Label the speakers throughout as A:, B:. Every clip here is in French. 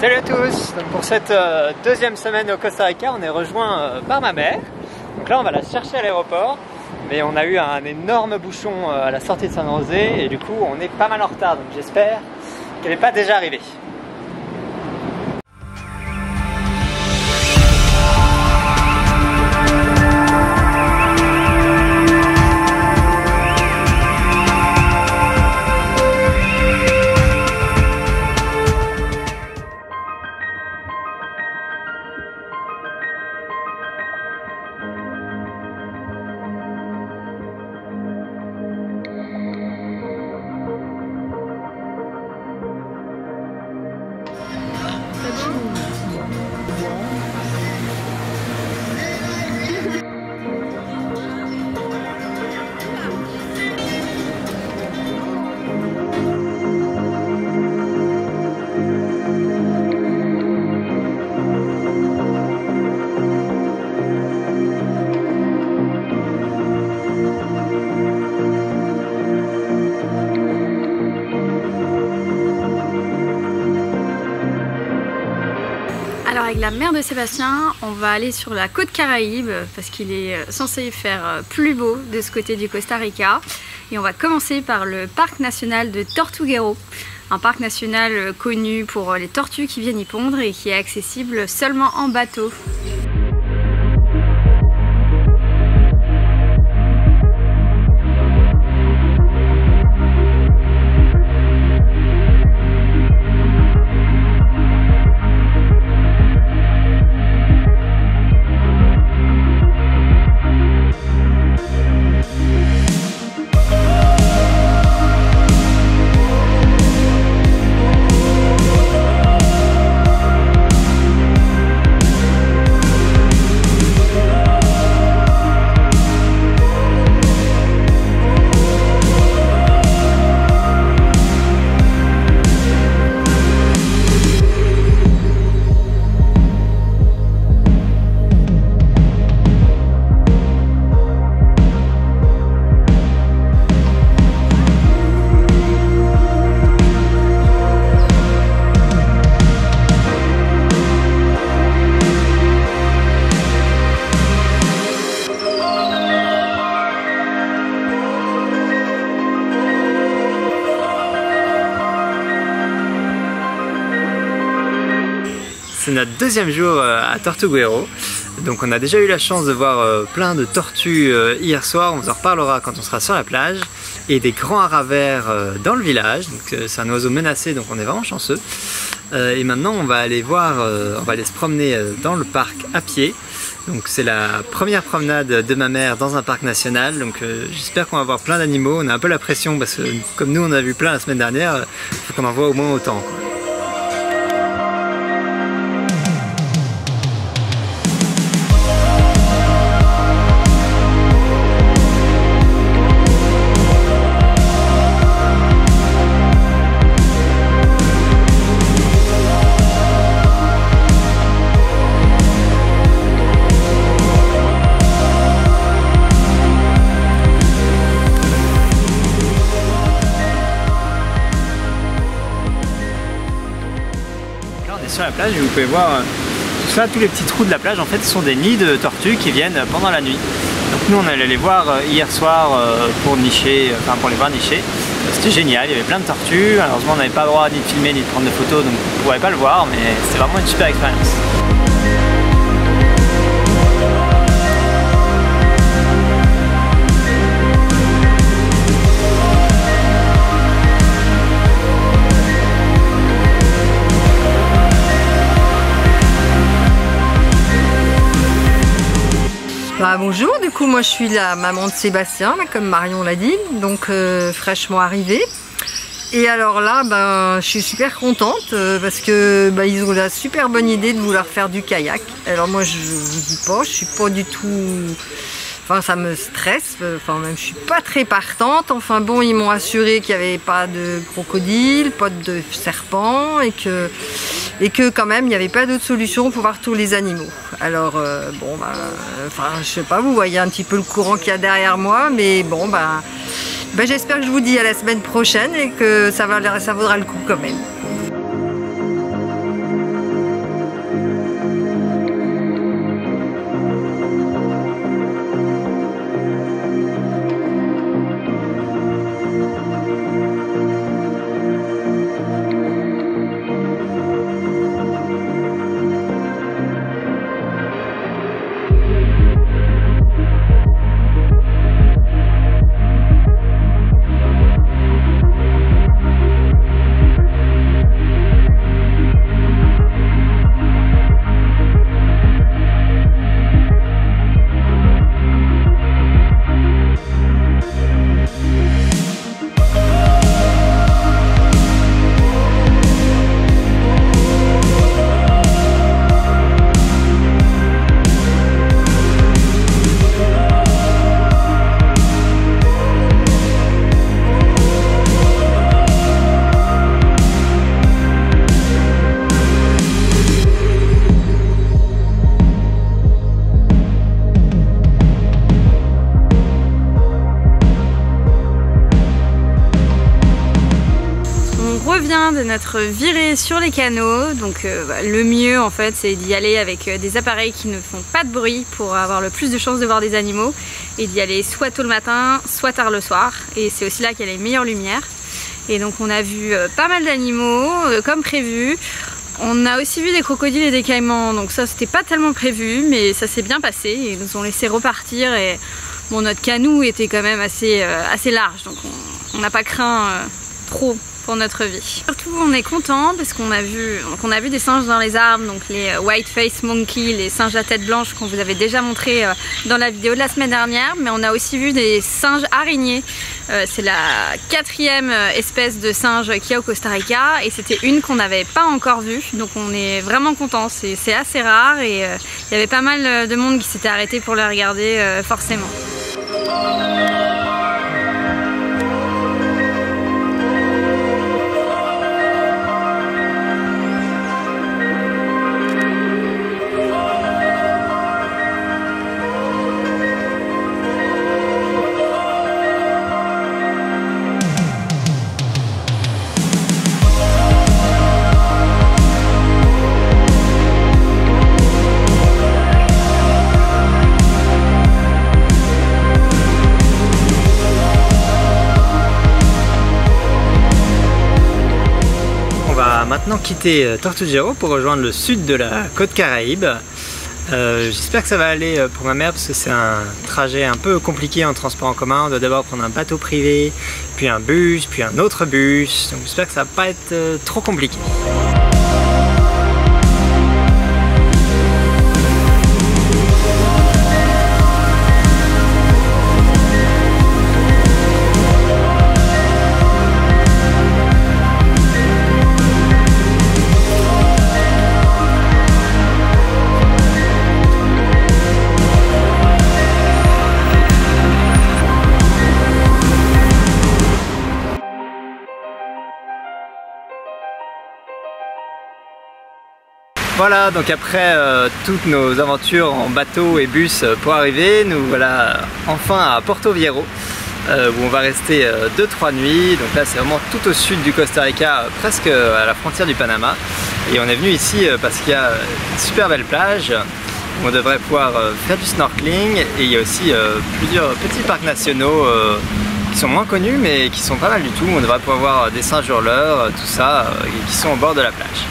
A: Salut à tous. Donc pour cette deuxième semaine au Costa Rica, on est rejoint par ma mère. Donc là on va la chercher à l'aéroport, mais on a eu un énorme bouchon à la sortie de San José et du coup on est pas mal en retard, donc j'espère qu'elle n'est pas déjà arrivée.
B: Alors avec la mère de Sébastien, on va aller sur la côte Caraïbe parce qu'il est censé faire plus beau de ce côté du Costa Rica. Et on va commencer par le parc national de Tortuguero, un parc national connu pour les tortues qui viennent y pondre et qui est accessible seulement en bateau.
A: C'est notre deuxième jour à Tortuguero. Donc on a déjà eu la chance de voir plein de tortues hier soir, on vous en reparlera quand on sera sur la plage. Et des grands haras verts dans le village, donc c'est un oiseau menacé donc on est vraiment chanceux. Et maintenant on va aller voir, on va aller se promener dans le parc à pied. Donc c'est la première promenade de ma mère dans un parc national, donc j'espère qu'on va voir plein d'animaux. On a un peu la pression parce que comme nous on a vu plein la semaine dernière, il faut qu'on en voit au moins autant, quoi. Sur la plage, vous pouvez voir tout ça, tous les petits trous de la plage en fait sont des nids de tortues qui viennent pendant la nuit. Donc nous on allait les voir hier soir pour nicher, enfin pour les voir nicher. C'était génial, il y avait plein de tortues. Malheureusement on n'avait pas le droit ni de filmer ni de prendre de photos, donc on ne pourrait pas le voir, mais c'était vraiment une super expérience.
C: Bonjour, du coup moi je suis la maman de Sébastien, comme Marion l'a dit, donc fraîchement arrivée. Et alors là, je suis super contente parce que ils ont la super bonne idée de vouloir faire du kayak. Alors moi je vous dis pas, je suis pas du tout... Enfin ça me stresse, enfin même je suis pas très partante. Enfin bon, ils m'ont assuré qu'il n'y avait pas de crocodile, pas de serpent et que quand même il n'y avait pas d'autre solution pour voir tous les animaux. Alors bon je sais pas, vous voyez un petit peu le courant qu'il y a derrière moi, mais bon j'espère que je vous dis à la semaine prochaine et que ça vaudra le coup quand même.
B: fin de notre virée sur les canaux. Donc le mieux en fait c'est d'y aller avec des appareils qui ne font pas de bruit pour avoir le plus de chances de voir des animaux et d'y aller soit tôt le matin soit tard le soir, et c'est aussi là qu'il y a les meilleures lumières. Et donc on a vu pas mal d'animaux comme prévu. On a aussi vu des crocodiles et des caïmans, donc ça c'était pas tellement prévu mais ça s'est bien passé, ils nous ont laissé repartir et bon, notre canot était quand même assez large, donc on n'a pas craint trop pour notre vie. Surtout on est content parce qu'on a vu des singes dans les arbres, donc les white face monkey, les singes à tête blanche qu'on vous avait déjà montré dans la vidéo de la semaine dernière, mais on a aussi vu des singes araignées. C'est la 4e espèce de singe qu'il y a au Costa Rica et c'était une qu'on n'avait pas encore vue, donc on est vraiment content, c'est assez rare et il y avait pas mal de monde qui s'était arrêté pour la regarder forcément.
A: Maintenant quitter Tortuguero pour rejoindre le sud de la côte Caraïbe. J'espère que ça va aller pour ma mère parce que c'est un trajet un peu compliqué en transport en commun. On doit d'abord prendre un bateau privé, puis un bus, puis un autre bus. Donc j'espère que ça va pas être trop compliqué. Voilà, donc après toutes nos aventures en bateau et bus pour arriver, nous voilà enfin à Porto Viejo, où on va rester 2-3 nuits. Donc là c'est vraiment tout au sud du Costa Rica, presque à la frontière du Panama. Et on est venu ici parce qu'il y a une super belle plage où on devrait pouvoir faire du snorkeling. Et il y a aussi plusieurs petits parcs nationaux qui sont moins connus mais qui sont pas mal du tout. On devrait pouvoir voir des singes hurleurs, tout ça, qui sont au bord de la plage.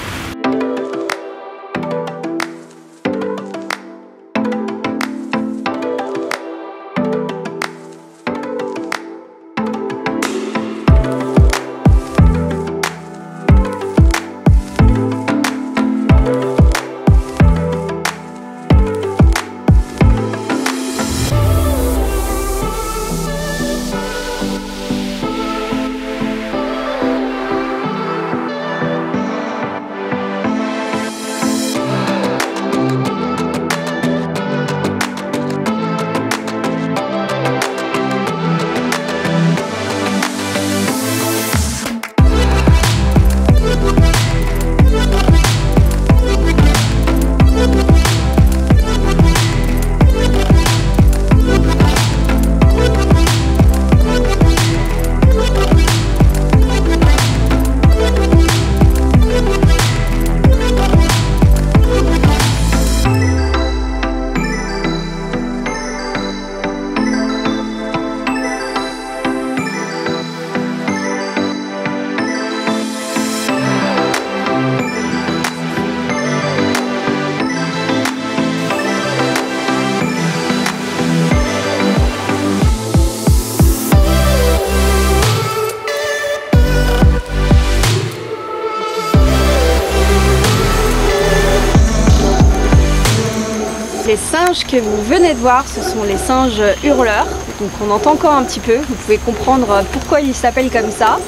B: Les singes que vous venez de voir, ce sont les singes hurleurs, donc on entend encore un petit peu, vous pouvez comprendre pourquoi ils s'appellent comme ça.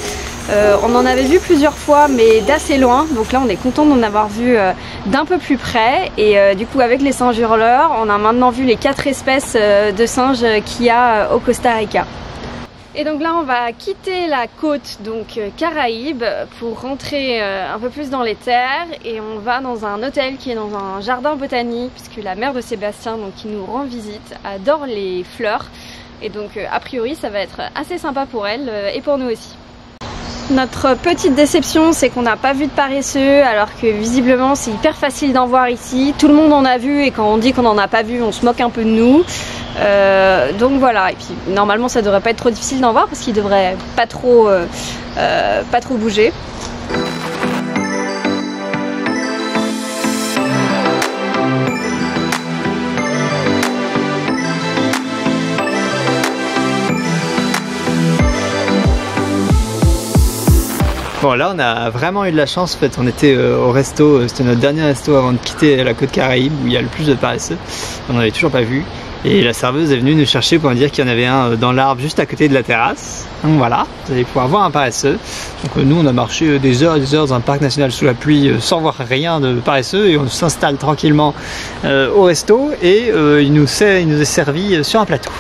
B: On en avait vu plusieurs fois mais d'assez loin, donc là on est content d'en avoir vu d'un peu plus près et du coup avec les singes hurleurs on a maintenant vu les 4 espèces de singes qu'il y a au Costa Rica. Et donc là on va quitter la côte donc Caraïbe pour rentrer un peu plus dans les terres et on va dans un hôtel qui est dans un jardin botanique puisque la mère de Sébastien donc, qui nous rend visite adore les fleurs et donc a priori ça va être assez sympa pour elle et pour nous aussi. Notre petite déception, c'est qu'on n'a pas vu de paresseux, alors que visiblement c'est hyper facile d'en voir ici. Tout le monde en a vu et quand on dit qu'on n'en a pas vu, on se moque un peu de nous. Donc voilà, et puis normalement ça devrait pas être trop difficile d'en voir parce qu'il devrait pas trop bouger.
A: Bon là on a vraiment eu de la chance en fait, on était au resto, c'était notre dernier resto avant de quitter la côte Caraïbe où il y a le plus de paresseux, on n'en avait toujours pas vu et la serveuse est venue nous chercher pour nous dire qu'il y en avait un dans l'arbre juste à côté de la terrasse, donc voilà, vous allez pouvoir voir un paresseux. Donc nous on a marché des heures et des heures dans un parc national sous la pluie sans voir rien de paresseux et on s'installe tranquillement au resto et il nous est servi sur un plateau.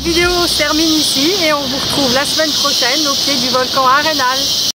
C: La vidéo se termine ici et on vous retrouve la semaine prochaine au pied du volcan Arenal.